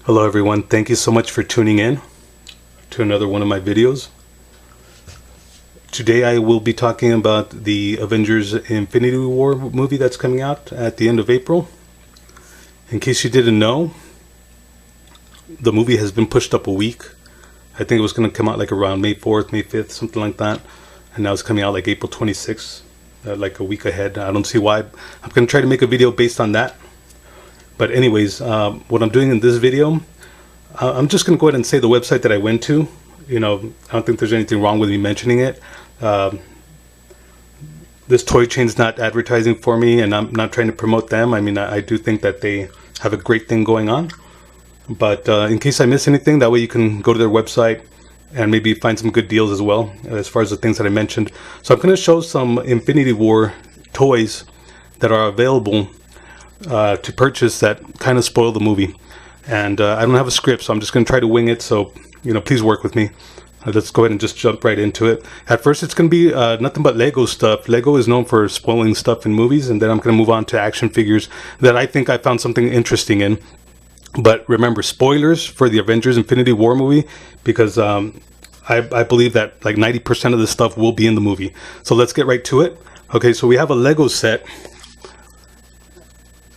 Hello everyone, thank you so much for tuning in to another one of my videos. Today I will be talking about the Avengers Infinity War movie that's coming out at the end of April. In case you didn't know, the movie has been pushed up a week. I think it was going to come out like around May 4th, May 5th, something like that. And now it's coming out like April 26th, like a week ahead. I don't see why. I'm going to try to make a video based on that. But anyways, what I'm doing in this video, I'm just going to go ahead and say the website that I went to. You know, I don't think there's anything wrong with me mentioning it. This toy chain's not advertising for me, and I'm not trying to promote them. I mean, I do think that they have a great thing going on. But in case I miss anything, that way you can go to their website and maybe find some good deals as well, as far as the things that I mentioned. So I'm going to show some Infinity War toys that are available to purchase that kind of spoil the movie. And I don't have a script, so I'm just going to try to wing it. So, you know, please work with me. Let's go ahead and just jump right into it. At first, it's going to be nothing but Lego stuff. Lego is known for spoiling stuff in movies, and then I'm going to move on to action figures that I think I found something interesting in. But remember, spoilers for the Avengers Infinity War movie, because I believe that like 90% of the stuff will be in the movie. So let's get right to it. Okay, so we have a Lego set.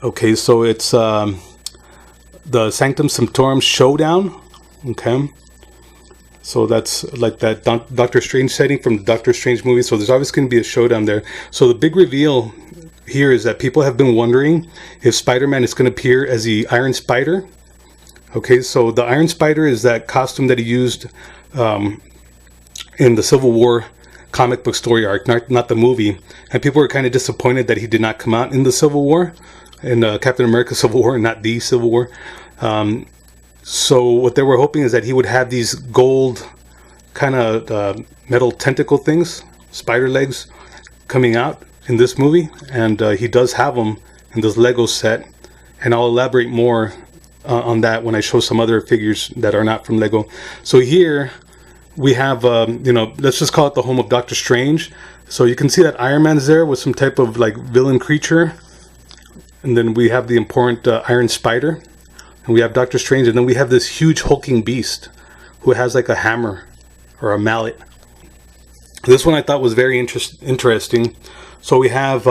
Okay, so it's the Sanctum Sanctorum Showdown. Okay, so that's like that Doctor Strange setting from the Doctor Strange movie. So there's obviously going to be a showdown there. So the big reveal here is that people have been wondering if Spider-Man is going to appear as the Iron Spider. Okay, so the Iron Spider is that costume that he used in the Civil War comic book story arc, not the movie. And people were kind of disappointed that he did not come out in the Civil War, in Captain America Civil War, not the Civil War. So what they were hoping is that he would have these gold kind of metal tentacle things, spider legs, coming out in this movie. And he does have them in this Lego set. And I'll elaborate more on that when I show some other figures that are not from Lego. So here we have, you know, let's just call it the home of Doctor Strange. So you can see that Iron Man's there with some type of like villain creature. And then we have the important Iron Spider. And we have Doctor Strange. And then we have this huge hulking beast who has like a hammer or a mallet. This one I thought was very interesting. So we have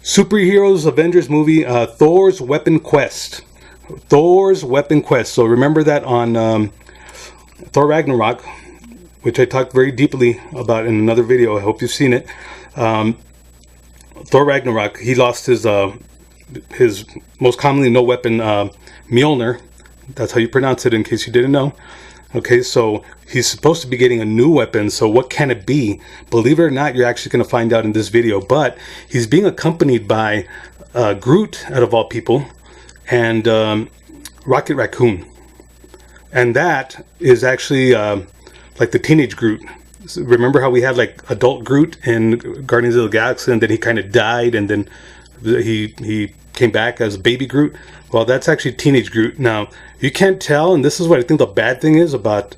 superheroes Avengers movie, Thor's Weapon Quest. Thor's Weapon Quest. So remember that on Thor Ragnarok, which I talked very deeply about in another video. I hope you've seen it. Thor Ragnarok, he lost his most commonly no weapon, Mjolnir. That's how you pronounce it, in case you didn't know. Okay, so he's supposed to be getting a new weapon. So what can it be? Believe it or not, you're actually going to find out in this video. But he's being accompanied by Groot, out of all people, and Rocket Raccoon. And that is actually like the teenage Groot. So remember how we had like adult Groot in Guardians of the Galaxy, and then he kind of died, and then he came back as baby Groot? Well, that's actually teenage Groot. Now, you can't tell, and this is what I think the bad thing is about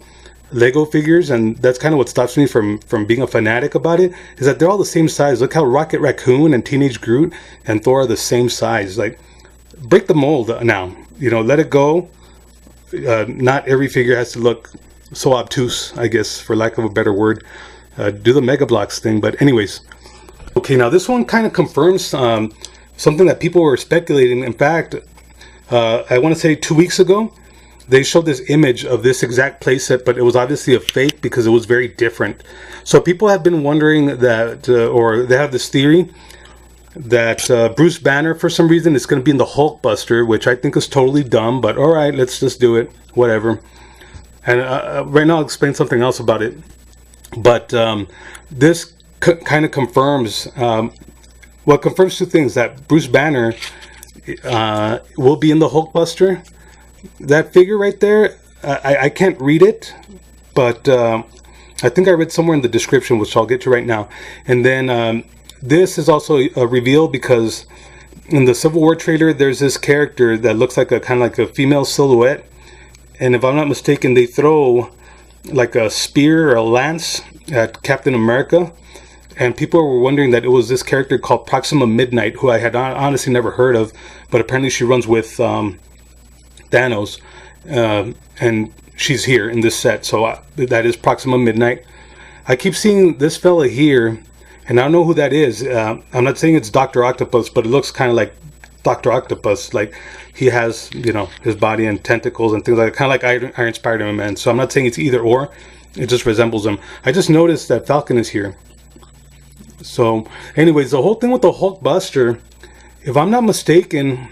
Lego figures, and that's kind of what stops me from being a fanatic about it, is that they're all the same size. Look how Rocket Raccoon and teenage Groot and Thor are the same size. Like, break the mold now. You know, let it go. Not every figure has to look so obtuse, I guess, for lack of a better word. Do the Mega Bloks thing. But anyways, okay, now this one kind of confirms something that people were speculating. In fact, I want to say 2 weeks ago, they showed this image of this exact playset, but it was obviously a fake because it was very different. So people have been wondering that, or they have this theory that Bruce Banner, for some reason, is going to be in the Hulkbuster, which I think is totally dumb, but all right, let's just do it, whatever. And right now I'll explain something else about it. But this kind of confirms, well, it confirms two things: that Bruce Banner will be in the Hulkbuster. That figure right there, I can't read it, but I think I read somewhere in the description, which I'll get to right now. And then this is also a reveal because in the Civil War trailer, there's this character that looks like a kind of like a female silhouette. And if I'm not mistaken, they throw like a spear or a lance at Captain America. And people were wondering that it was this character called Proxima Midnight, who I had honestly never heard of. But apparently she runs with Thanos, and she's here in this set. So that is Proxima Midnight. I keep seeing this fella here, and I don't know who that is. I'm not saying it's Dr. Octopus, but it looks kind of like Dr. Octopus. Like he has, you know, his body and tentacles and things like that, kind of like Iron Spider-Man. So I'm not saying it's either or. It just resembles him. I just noticed that Falcon is here. So anyways, the whole thing with the Hulkbuster, if I'm not mistaken,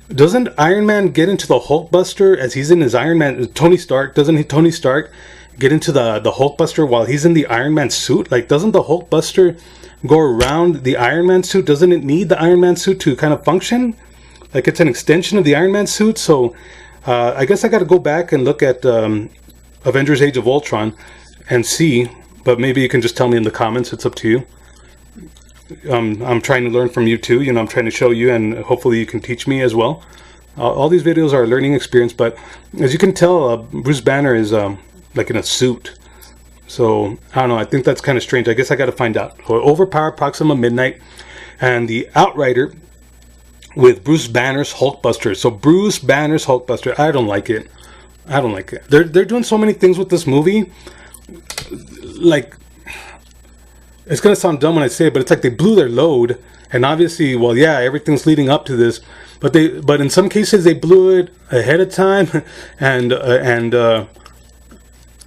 doesn't Iron Man get into the Hulkbuster as he's in his Iron Man? Tony Stark, doesn't Tony Stark get into the Hulkbuster while he's in the Iron Man suit? Like, doesn't the Hulkbuster go around the Iron Man suit? Doesn't it need the Iron Man suit to kind of function? Like, it's an extension of the Iron Man suit. So I guess I got to go back and look at Avengers Age of Ultron and see. But maybe you can just tell me in the comments. It's up to you. I'm trying to learn from you too. You know, I'm trying to show you, and hopefully you can teach me as well. All these videos are a learning experience, but as you can tell, Bruce Banner is like in a suit. So I don't know. I think that's kind of strange. I guess I got to find out. So overpowered Proxima Midnight and the Outrider with Bruce Banner's Hulkbuster. So Bruce Banner's Hulkbuster. I don't like it. I don't like it. They're doing so many things with this movie. Like, it's going to sound dumb when I say it, but it's like they blew their load. And obviously, well, yeah, everything's leading up to this. But in some cases, they blew it ahead of time and in the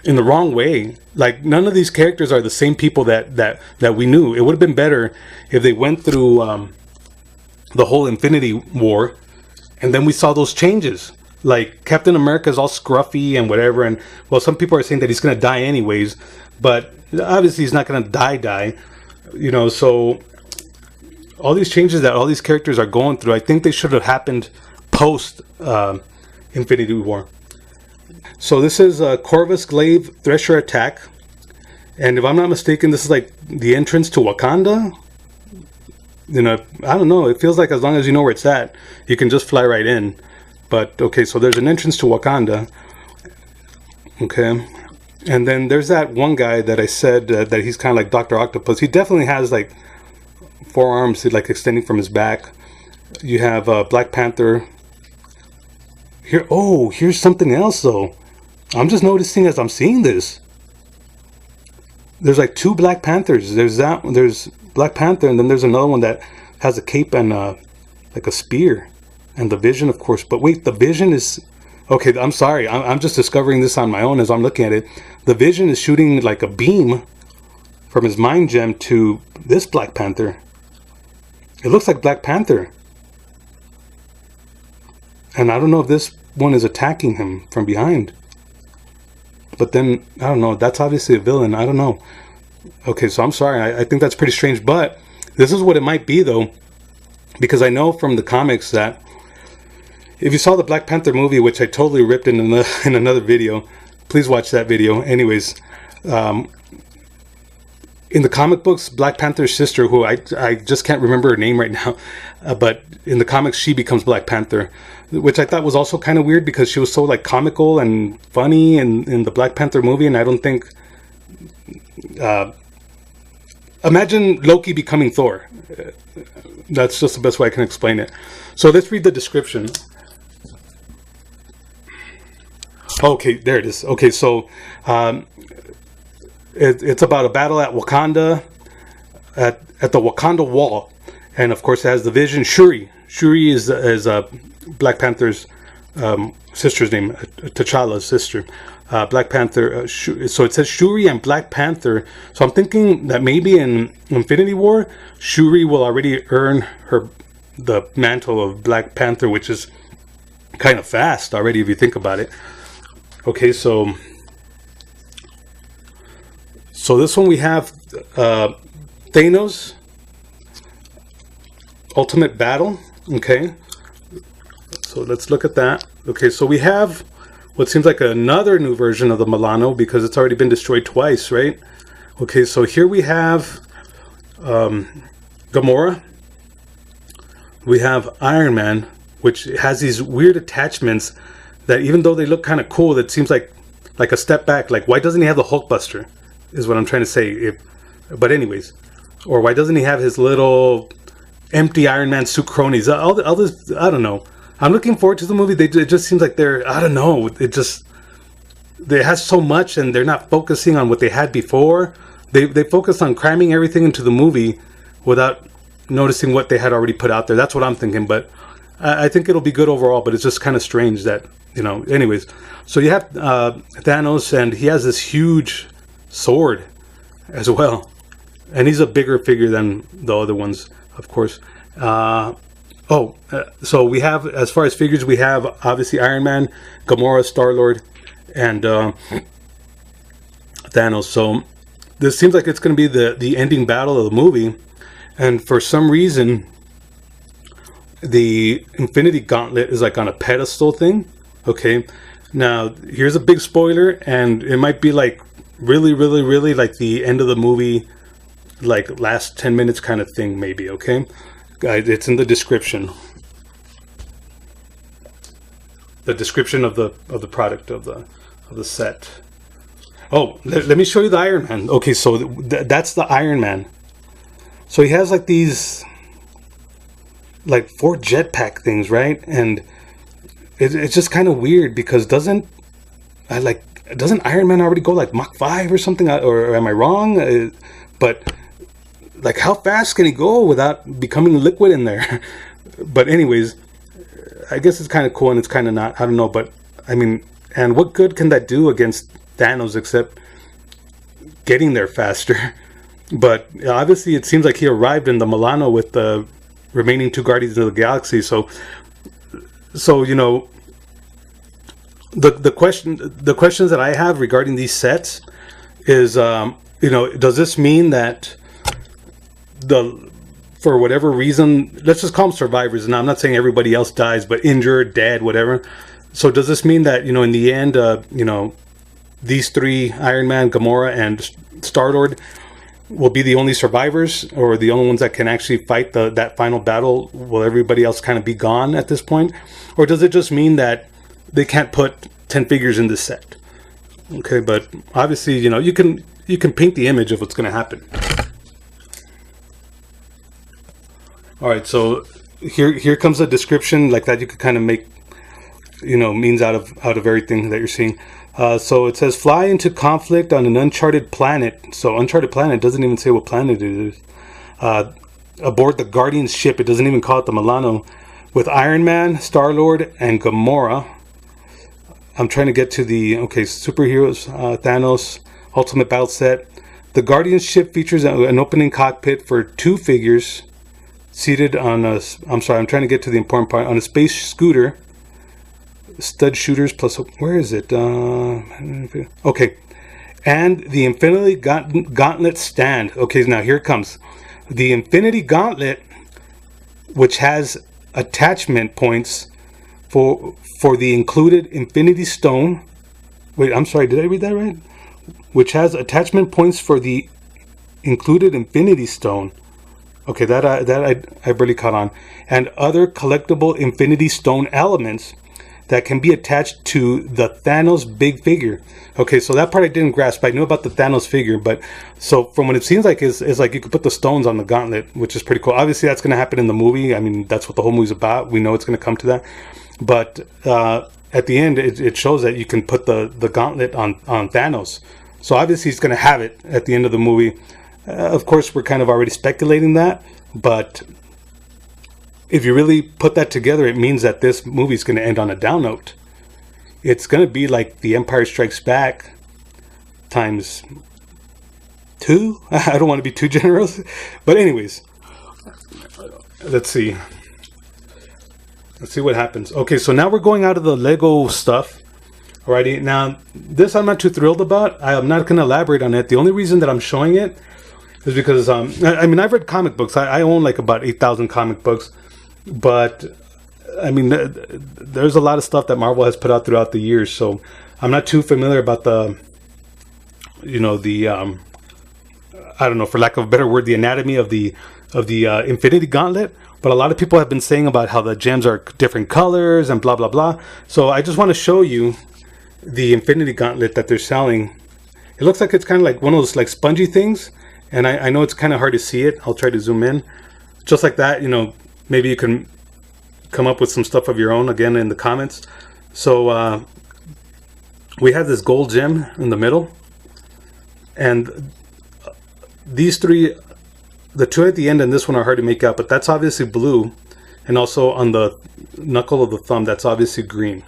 wrong way. Like, none of these characters are the same people that we knew. It would have been better if they went through the whole Infinity War, and then we saw those changes. Like, Captain America's all scruffy and whatever, and, well, some people are saying that he's going to die anyways, but obviously he's not going to die, you know. So all these changes that all these characters are going through, I think they should have happened post Infinity War. So this is Corvus Glaive Thresher Attack, and if I'm not mistaken, this is like the entrance to Wakanda. You know, I don't know, it feels like as long as you know where it's at, you can just fly right in. But okay, so there's an entrance to Wakanda. Okay, and then there's that one guy that I said that he's kind of like Dr. Octopus. He definitely has like 4 arms like extending from his back. You have Black Panther here. Oh, here's something else though. I'm just noticing as I'm seeing this. There's like 2 Black Panthers. There's Black Panther, and then there's another one that has a cape and like a spear. And the Vision, of course. But wait, the Vision is... Okay, I'm sorry. I'm just discovering this on my own as I'm looking at it. The Vision is shooting like a beam from his mind gem to this Black Panther. It looks like Black Panther. And I don't know if this one is attacking him from behind. But then, I don't know. That's obviously a villain. I don't know. Okay, so I'm sorry. I think that's pretty strange. But this is what it might be, though. Because I know from the comics that if you saw the Black Panther movie, which I totally ripped in another video, please watch that video. Anyways, in the comic books, Black Panther's sister, who I just can't remember her name right now, but in the comics, she becomes Black Panther, which I thought was also kind of weird because she was so like comical and funny in the Black Panther movie, and I don't think... imagine Loki becoming Thor. That's just the best way I can explain it. So let's read the description. Okay, there it is. Okay, so it's about a battle at Wakanda, at the Wakanda Wall, and of course it has the Vision. Shuri is Black Panther's sister's name, T'Challa's sister. Black Panther. So it says Shuri and Black Panther. So I'm thinking that maybe in Infinity War, Shuri will already earn the mantle of Black Panther, which is kind of fast already if you think about it. Okay, so this one we have Thanos Ultimate Battle. Okay, so let's look at that. Okay, so we have what seems like another new version of the Milano because it's already been destroyed twice, right? Okay, so here we have Gamora. We have Iron Man, which has these weird attachments that even though they look kind of cool, it seems like a step back. Like, why doesn't he have the Hulkbuster? Is what I'm trying to say. But anyways, or why doesn't he have his little empty Iron Man suit cronies? All this, I don't know. I'm looking forward to the movie. It just seems like they're, I don't know, they have so much and they're not focusing on what they had before. They focus on cramming everything into the movie without noticing what they had already put out there. That's what I'm thinking, but I think it'll be good overall, but it's just kind of strange that, anyways. So you have Thanos, and he has this huge sword as well. And he's a bigger figure than the other ones, of course. So we have, as far as figures, we have obviously Iron Man, Gamora, Star-Lord, and Thanos. So this seems like it's going to be the ending battle of the movie. And for some reason, the Infinity Gauntlet is like on a pedestal thing. Okay. Now, here's a big spoiler, and it might be like really, really, really like the end of the movie, like last 10 minutes kind of thing, maybe. Okay. Guys, it's in the description. The description of the product of the set. Oh, let me show you the Iron Man. Okay, so that's the Iron Man. So he has like these, like 4 jetpack things, right? And it's just kind of weird because doesn't Iron Man already go like Mach 5 or something? Or am I wrong? But like, how fast can he go without becoming liquid in there? But anyways, I guess it's kind of cool and it's kind of not. I don't know, but I mean, and what good can that do against Thanos except getting there faster? But obviously, it seems like he arrived in the Milano with the remaining 2 Guardians of the Galaxy. So the questions that I have regarding these sets is, does this mean that for whatever reason, let's just call them survivors. And I'm not saying everybody else dies, but injured, dead, whatever. So does this mean that, in the end, these 3, Iron Man, Gamora, and Star-Lord, will be the only survivors, or the only ones that can actually fight that final battle? Will everybody else kind of be gone at this point? Or does it just mean that they can't put 10 figures in this set? Okay, but obviously, you can paint the image of what's going to happen. All right, so here comes a description like that. You could kind of make, means out of everything that you're seeing. So it says, fly into conflict on an uncharted planet. So uncharted planet doesn't even say what planet it is. Aboard the Guardian's ship, it doesn't even call it the Milano, with Iron Man, Star-Lord, and Gamora. I'm trying to get to the, superheroes, Thanos, Ultimate Battle Set. The Guardian's ship features an opening cockpit for 2 figures seated on a, I'm trying to get to the important part, on a space scooter. Stud shooters plus, where is it? Okay. And the Infinity Gauntlet stand. Okay, now here it comes. The Infinity Gauntlet, which has attachment points for the included Infinity Stone. Wait, I'm sorry, did I read that right? Which has attachment points for the included Infinity Stone. Okay, that I barely caught on. And other collectible Infinity Stone elements that can be attached to the Thanos big figure. Okay, so that part I didn't grasp. I knew about the Thanos figure, but so from what it seems like is like you could put the stones on the gauntlet, which is pretty cool. Obviously, that's going to happen in the movie. I mean, that's what the whole movie's about. We know it's going to come to that. But at the end, it shows that you can put the gauntlet on Thanos. So obviously, he's going to have it at the end of the movie. Of course, we're kind of already speculating that, but if you really put that together, it means that this movie is going to end on a down note. It's going to be like The Empire Strikes Back times 2. I don't want to be too generous. But anyways, let's see. Let's see what happens. Okay, so now we're going out of the Lego stuff. Alrighty, now this I'm not too thrilled about. I'm not going to elaborate on it. The only reason that I'm showing it is because, I mean, I've read comic books. I own like about 8,000 comic books. But I mean, there's a lot of stuff that Marvel has put out throughout the years, so I'm not too familiar about the, I don't know, for lack of a better word, the anatomy of the Infinity Gauntlet. But a lot of people have been saying about how the gems are different colors and blah blah blah. So I just want to show you the Infinity Gauntlet that they're selling. It looks like it's kind of like one of those like spongy things, and I know it's kind of hard to see it. I'll try to zoom in, just like that. Maybe you can come up with some stuff of your own again in the comments. So we have this gold gem in the middle, and these three, the two at the end and this one, are hard to make out, but that's obviously blue, and also on the knuckle of the thumb, that's obviously green.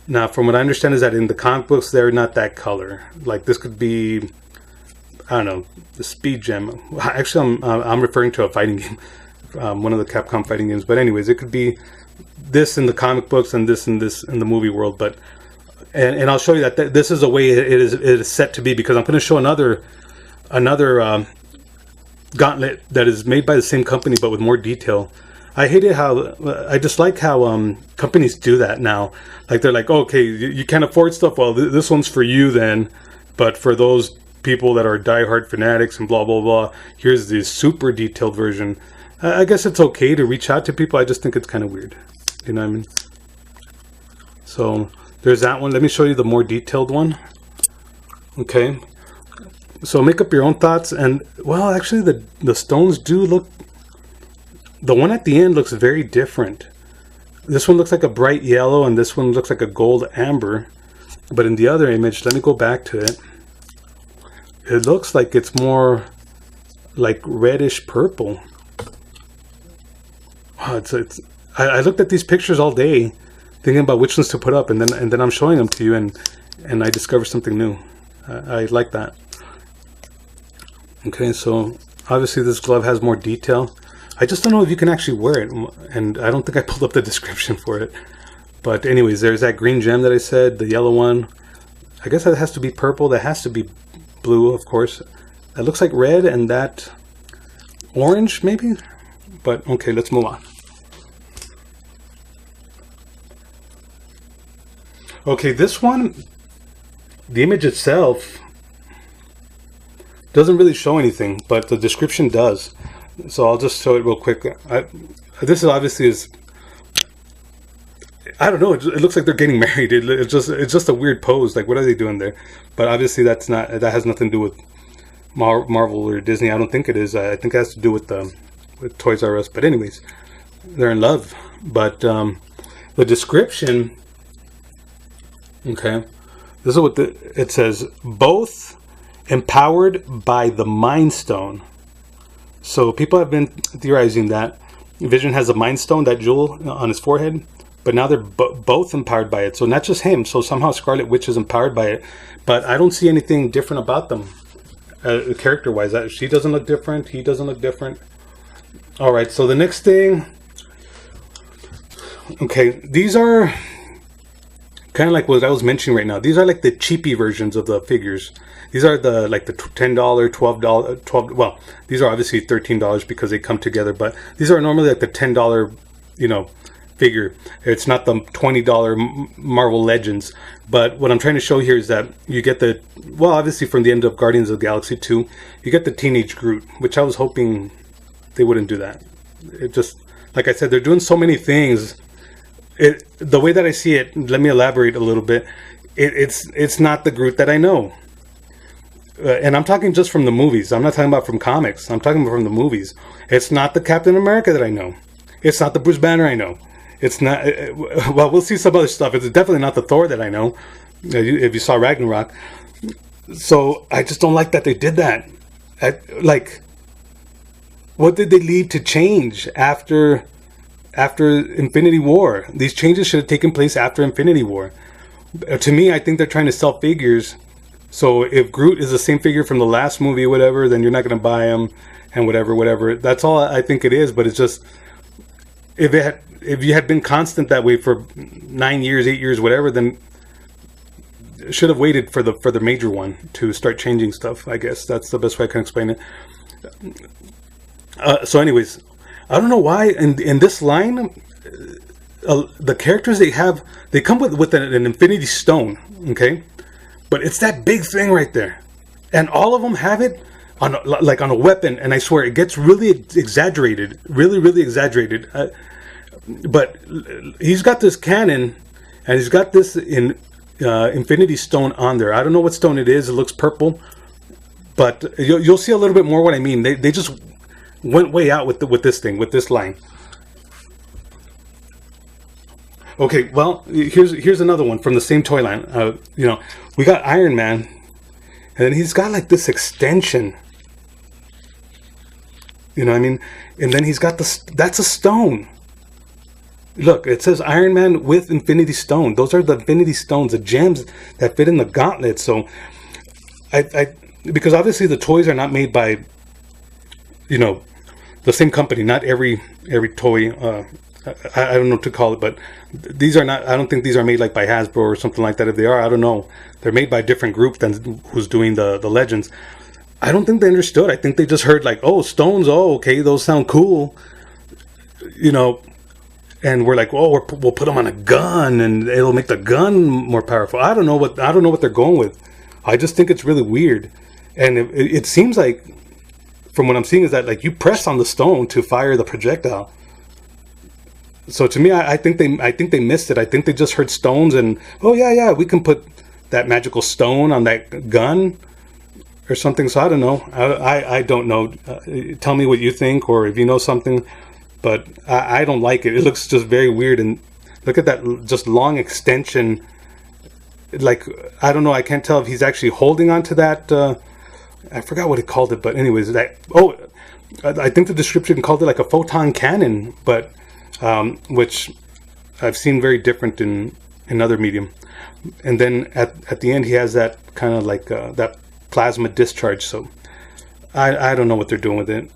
Now, from what I understand is that in the comic books, they're not that color. Like, this could be, I don't know, the speed gem. Actually, I'm referring to a fighting game, one of the Capcom fighting games. But anyways, it could be this in the comic books and this in the movie world. But and I'll show you that this is the way it is set to be, because I'm going to show another gauntlet that is made by the same company but with more detail. I dislike how companies do that now. Like, they're like, oh, okay, you can't afford stuff. Well, this one's for you then, but for those people that are diehard fanatics and blah blah blah, here's the super detailed version. I guess it's okay to reach out to people. I just think it's kind of weird. You know what I mean? So there's that one. Let me show you the more detailed one. Okay. So make up your own thoughts. And, well, actually the stones do look... The one at the end looks very different. This one looks like a bright yellow, and this one looks like a gold amber. But in the other image, let me go back to it. It looks like it's more like reddish purple. Oh, I looked at these pictures all day, thinking about which ones to put up, and then I'm showing them to you, and I discovered something new. I like that. Okay, so obviously this glove has more detail. I just don't know if you can actually wear it, and I don't think I pulled up the description for it. But anyways, there's that green gem that I said, the yellow one. I guess that has to be purple. That has to be blue, of course. That looks like red, and that orange, maybe? But okay, let's move on. Okay, this one, the image itself doesn't really show anything, but the description does. So I'll just show it real quick. This is obviously I don't know. It looks like they're getting married. It's just a weird pose. Like, what are they doing there? But obviously that has nothing to do with Marvel or Disney. I don't think it is. I think it has to do with Toys R Us. But anyways, they're in love. But the description. Okay, this is what it says. Both empowered by the Mind Stone. So people have been theorizing that Vision has a Mind Stone, that jewel on his forehead, but now they're both empowered by it. So not just him. So somehow Scarlet Witch is empowered by it, but I don't see anything different about them character-wise. She doesn't look different. He doesn't look different. All right. So the next thing. Okay, these are kind of like what I was mentioning right now. These are like the cheapy versions of the figures. These are the $10, $12. Well, these are obviously $13 because they come together, but these are normally like the $10, figure. It's not the $20 Marvel Legends. But what I'm trying to show here is that you get obviously from the end of Guardians of the Galaxy 2, you get the Teenage Groot, which I was hoping they wouldn't do that. It just, like I said, they're doing so many things. The way that I see it, let me elaborate a little bit. It's not the Groot that I know. And I'm talking just from the movies. I'm not talking about from comics. I'm talking about from the movies. It's not the Captain America that I know. It's not the Bruce Banner I know. It's not... well, we'll see some other stuff. It's definitely not the Thor that I know, if you saw Ragnarok. So, I just don't like that they did that. What did they leave to change after Infinity War? These changes should have taken place after Infinity War. To me, I think they're trying to sell figures. So if Groot is the same figure from the last movie or whatever, then you're not going to buy him and whatever. That's all I think it is. But it's just, if you had been constant that way for 9 years, 8 years, whatever, then should have waited for the major one to start changing stuff. I guess that's the best way I can explain it. So anyways, I don't know why in this line, the characters they come with an Infinity Stone, okay? But it's that big thing right there. And all of them have it on a weapon, and I swear it gets really exaggerated. Really, really exaggerated. But he's got this cannon, and he's got this Infinity Stone on there. I don't know what stone it is. It looks purple. But you'll see a little bit more what I mean. They just went way out with this thing, with this line. Okay, well, here's another one from the same toy line. We got Iron Man, and then he's got like this extension. You know what I mean? And then he's got that's a stone. Look, it says Iron Man with Infinity Stone. Those are the Infinity Stones, the gems that fit in the gauntlet. So, because obviously the toys are not made by, the same company. Not every toy. I don't know what to call it, but these are not. I don't think these are made like by Hasbro or something like that. If they are, I don't know. They're made by a different group than who's doing the Legends. I don't think they understood. I think they just heard like, oh, stones. Oh, okay, those sound cool. And we're like, oh, we'll put them on a gun, and it'll make the gun more powerful. I don't know what they're going with. I just think it's really weird, and it seems like, from what I'm seeing, is that like you press on the stone to fire the projectile. So to me, I think they missed it. I think they just heard stones, and oh yeah, we can put that magical stone on that gun or something. So I don't know. I don't know. Tell me what you think, or if you know something. But I don't like it. It looks just very weird. And look at that just long extension. Like, I don't know. I can't tell if he's actually holding on to that. I forgot what he called it. But anyways, I think the description called it like a photon cannon. But which I've seen very different in other medium. And then at the end, he has that kind of like that plasma discharge. So I don't know what they're doing with it.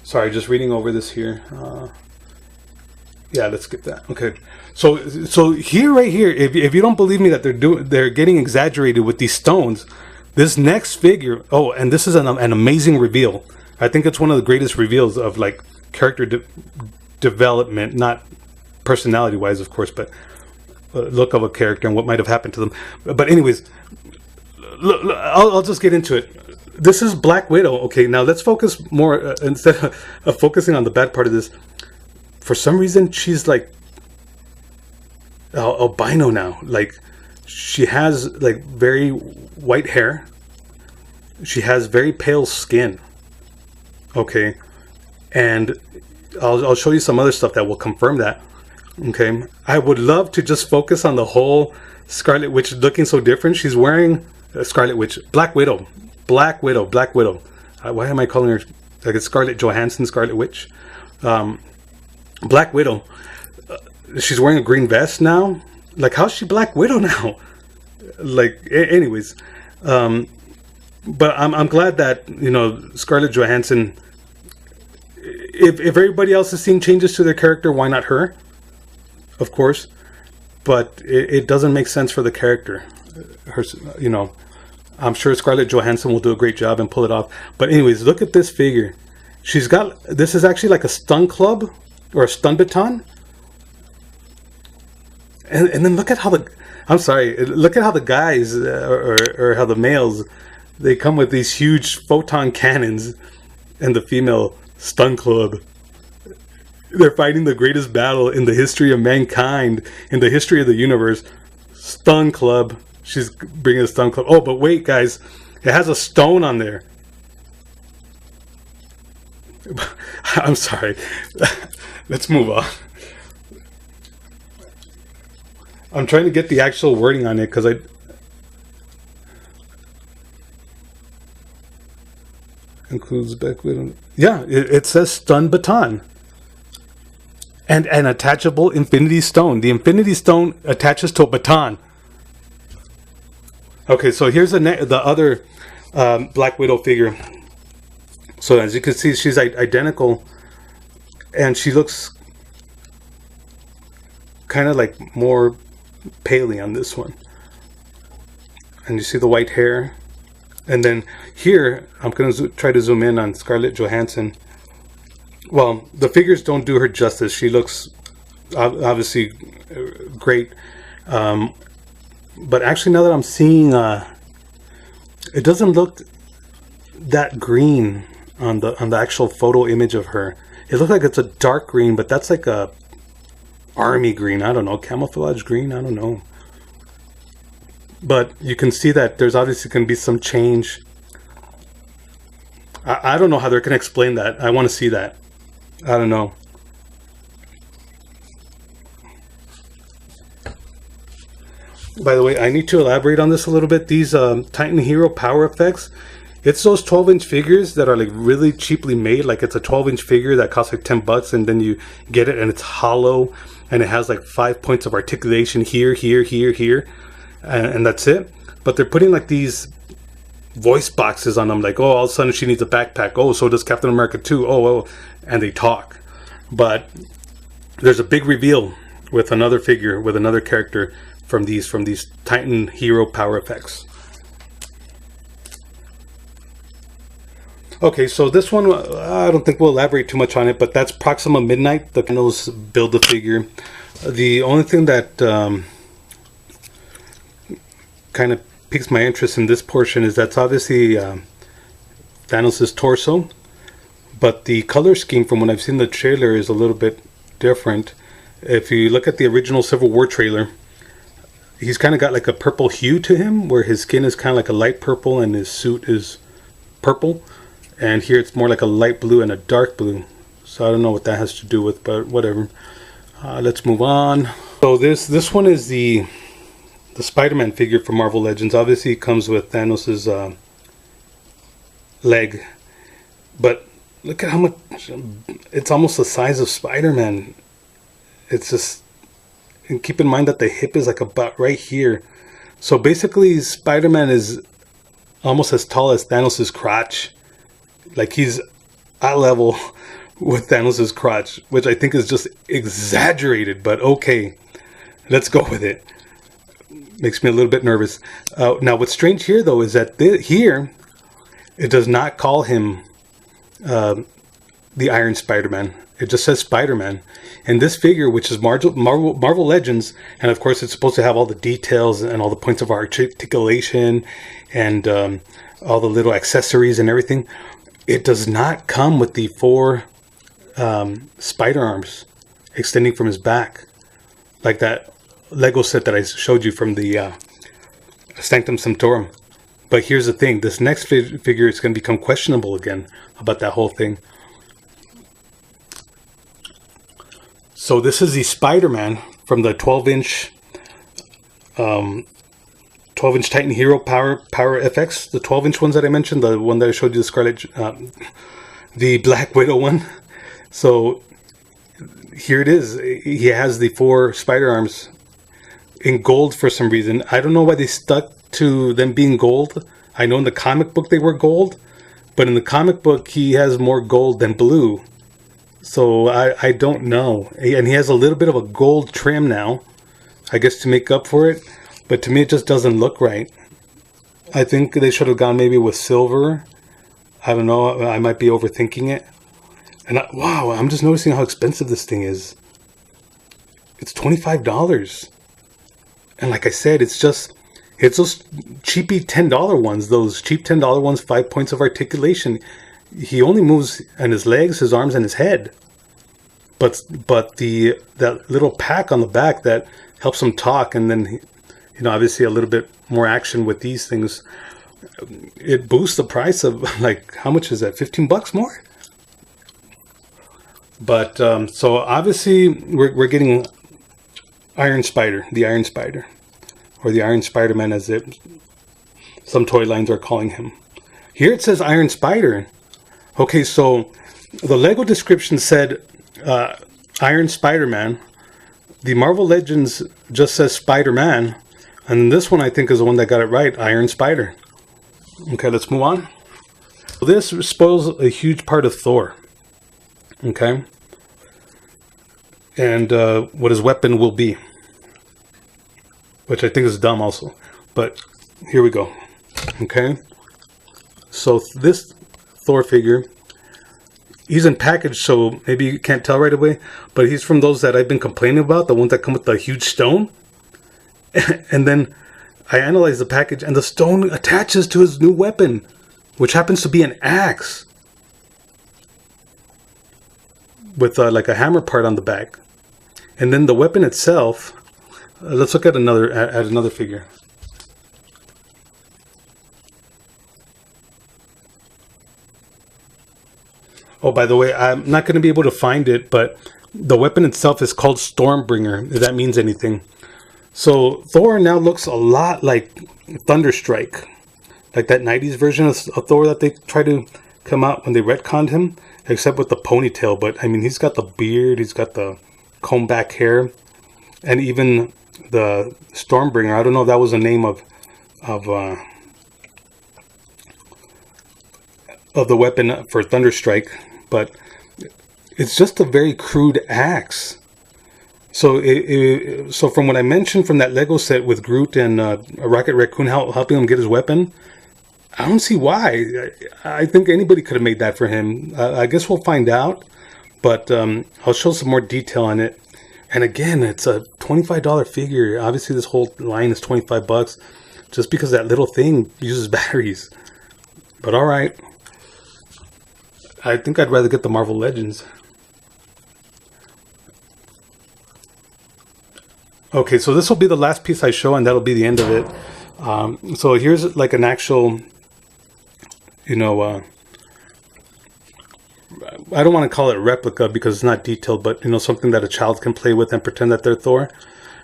Sorry, just reading over this here. Yeah, let's skip that. Okay, so right here, if you don't believe me that they're getting exaggerated with these stones, this next figure. Oh, and this is an amazing reveal. I think it's one of the greatest reveals of like character development, not personality wise, of course, but look of a character and what might have happened to them. But anyways, look, I'll just get into it. This is Black Widow. Okay, now let's focus more instead of focusing on the bad part of this. For some reason, she's like albino now. Like, she has like very white hair. She has very pale skin. Okay, and I'll show you some other stuff that will confirm that. Okay, I would love to just focus on the whole Scarlet Witch looking so different. She's wearing Scarlet Witch, Black Widow. Why am I calling her like it's Scarlett Johansson, Scarlet Witch? Black Widow. She's wearing a green vest now. Like, how's she Black Widow now? Like, anyways. But I'm glad that Scarlett Johansson. If everybody else is seeing changes to their character, why not her? Of course, but it doesn't make sense for the character. Her, I'm sure Scarlett Johansson will do a great job and pull it off. But anyways, look at this figure. This is actually like a stun club or a stun baton. And then look at how look at how the guys or how the males, they come with these huge photon cannons, and the female stun club. They're fighting the greatest battle in the history of mankind, in the history of the universe. Stun club. She's bringing a stun club. Oh, but wait, guys. It has a stone on there. I'm sorry. Let's move on. I'm trying to get the actual wording on it because includes back with. Yeah, it says stun baton. And an attachable Infinity Stone. The Infinity Stone attaches to a baton. Okay, so here's the other Black Widow figure. So as you can see, she's identical, and she looks kind of like more paley on this one. And you see the white hair. And then here, I'm going to try to zoom in on Scarlett Johansson. Well, the figures don't do her justice. She looks obviously great. But actually, now that I'm seeing, it doesn't look that green on the actual photo image of her. It looks like it's a dark green, but that's like a army green. I don't know, camouflage green. I don't know. But you can see that there's obviously going to be some change. I don't know how they're going to explain that. I want to see that. I don't know. By the way, I need to elaborate on this a little bit. These Titan Hero power effects, it's those 12-inch figures that are like really cheaply made. Like it's a 12-inch figure that costs like $10, and then you get it and it's hollow and it has like 5 points of articulation here, here, here, here, and that's it. But they're putting like these voice boxes on them, like, oh, all of a sudden she needs a backpack. Oh, so does Captain America too. Oh, and they talk. But there's a big reveal with another figure, with another character from these Titan Hero power effects. Okay, so this one, I don't think we'll elaborate too much on it, but that's Proxima Midnight, the Thanos Build-A-Figure. The only thing that kind of piques my interest in this portion is that's obviously Thanos' torso, but the color scheme from when I've seen the trailer is a little bit different. If you look at the original Civil War trailer, he's kind of got like a purple hue to him, where his skin is kind of like a light purple and his suit is purple. And here it's more like a light blue and a dark blue. So I don't know what that has to do with, but whatever. Let's move on. So this one is the Spider-Man figure from Marvel Legends. Obviously it comes with Thanos' leg. But look at how much, it's almost the size of Spider-Man. It's just, and keep in mind that the hip is like about right here. So basically Spider-Man is almost as tall as Thanos' crotch. Like he's eye level with Thanos' crotch, which I think is just exaggerated, but okay, let's go with it. Makes me a little bit nervous. Now what's strange here though is that here it does not call him the Iron Spider-Man. It just says Spider-Man. And this figure, which is Marvel Legends, and of course it's supposed to have all the details and all the points of articulation and all the little accessories and everything, it does not come with the 4 spider arms extending from his back, like that Lego set that I showed you from the Sanctum Sanctorum. But here's the thing, this next figure is going to become questionable again about that whole thing. So this is the Spider-Man from the 12-inch 12-inch Titan Hero Power FX, the 12-inch ones that I mentioned, the one that I showed you, the Black Widow one. So here it is. He has the 4 spider arms in gold for some reason. I don't know why they stuck to them being gold. I know in the comic book they were gold, but in the comic book he has more gold than blue. So I don't know. And he has a little bit of a gold trim now, I guess to make up for it. But to me, it just doesn't look right. I think they should have gone maybe with silver. I don't know. I might be overthinking it. And wow, I'm just noticing how expensive this thing is. It's $25. And like I said, it's those cheapy $10 ones. Those cheap $10 ones, 5 points of articulation. He only moves on his legs, his arms, and his head. But that little pack on the back that helps him talk, and then obviously a little bit more action with these things, it boosts the price of, like, how much is that? $15 more? But so obviously we're getting Iron Spider, the Iron Spider, or the Iron Spider-Man as some toy lines are calling him. Here it says Iron Spider. Okay, so the Lego description said Iron Spider-Man. The Marvel Legends just says Spider-Man. And this one I think is the one that got it right, Iron Spider. Okay, let's move on. This spoils a huge part of Thor. Okay? And what his weapon will be. Which I think is dumb also. But here we go. Okay? So this Thor figure, he's in package, so maybe you can't tell right away. But he's from those that I've been complaining about, the ones that come with the huge stone. And then I analyze the package, and the stone attaches to his new weapon, which happens to be an axe with like a hammer part on the back. And then the weapon itself. Let's look at another figure. Oh, by the way, I'm not going to be able to find it, but the weapon itself is called Stormbringer, if that means anything. So Thor now looks a lot like Thunderstrike, like that 90s version of Thor that they tried to come out when they retconned him, except with the ponytail. But I mean, he's got the beard, he's got the comb back hair, and even the Stormbringer. I don't know if that was the name of the weapon for Thunderstrike, but it's just a very crude axe. So, so from what I mentioned from that Lego set with Groot and Rocket Raccoon helping him get his weapon, I don't see why. I think anybody could have made that for him. I guess we'll find out, but I'll show some more detail on it. And again, it's a $25 figure. Obviously, this whole line is $25, just because that little thing uses batteries. But all right, I think I'd rather get the Marvel Legends. Okay, so this will be the last piece I show, and that'll be the end of it. So here's like an actual, you know, I don't want to call it replica because it's not detailed, but, you know, something that a child can play with and pretend that they're Thor.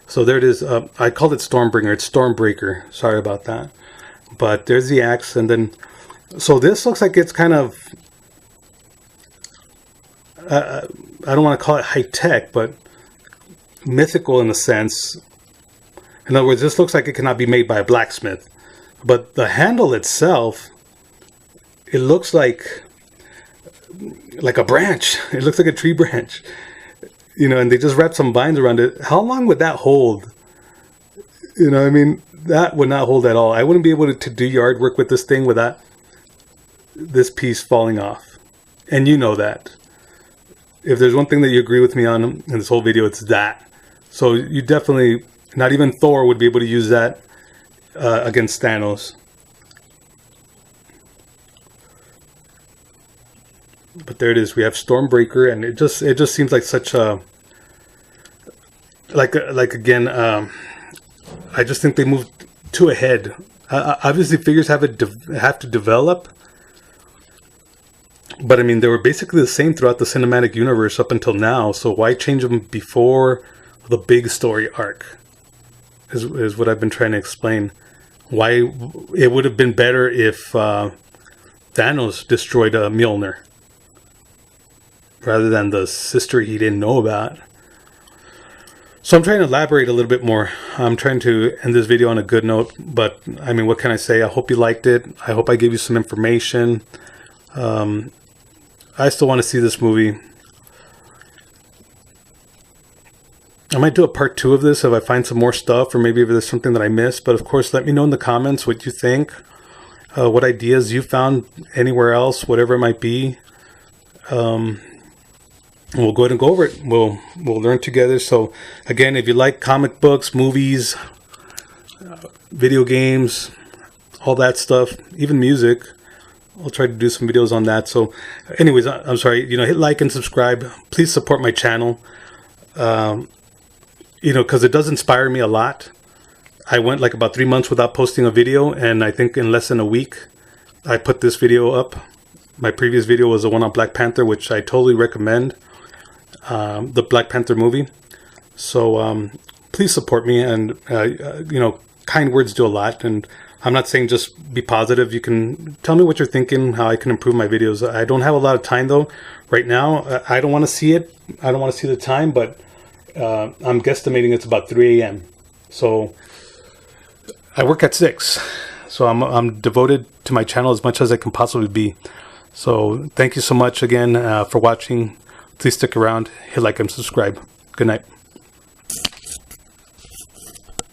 So there it is. I called it Stormbringer. It's Stormbreaker. Sorry about that. But there's the axe, and then, so this looks like it's kind of, I don't want to call it high-tech, but mythical in a sense. In other words, this looks like it cannot be made by a blacksmith. But the handle itself, it looks like a branch. It looks like a tree branch. You know, and they just wrap some vines around it. How long would that hold? You know, I mean, that would not hold at all. I wouldn't be able to do yard work with this thing without this piece falling off. And you know that. If there's one thing that you agree with me on in this whole video, it's that. So you definitely, not even Thor would be able to use that against Thanos. But there it is. We have Stormbreaker, and it just seems like such a like again. I just think they moved too ahead. Obviously, figures have to develop. But I mean, they were basically the same throughout the cinematic universe up until now. So why change them before the big story arc? Is what I've been trying to explain. Why it would have been better if Thanos destroyed Mjolnir rather than the sister he didn't know about. So I'm trying to elaborate a little bit more. I'm trying to end this video on a good note. But I mean, what can I say? I hope you liked it. I hope I gave you some information. I still want to see this movie. I might do a part 2 of this if I find some more stuff, or maybe if there's something that I missed. But of course, let me know in the comments what you think, what ideas you found anywhere else, whatever it might be. We'll go ahead and go over it. We'll learn together. So again, if you like comic books, movies, video games, all that stuff, even music, I'll try to do some videos on that. So anyways, I'm sorry, you know, hit like and subscribe. Please support my channel. You know, because it does inspire me a lot. I went like about 3 months without posting a video, and I think in less than a week I put this video up. My previous video was the one on Black Panther, which I totally recommend, the Black Panther movie. So please support me, and you know, kind words do a lot. And I'm not saying just be positive. You can tell me what you're thinking, how I can improve my videos. I don't have a lot of time though right now. I don't want to see it. I don't want to see the time, but I'm guesstimating it's about 3 a.m. So I work at 6. So I'm devoted to my channel as much as I can possibly be. So thank you so much again for watching. Please stick around, hit like and subscribe. Good night.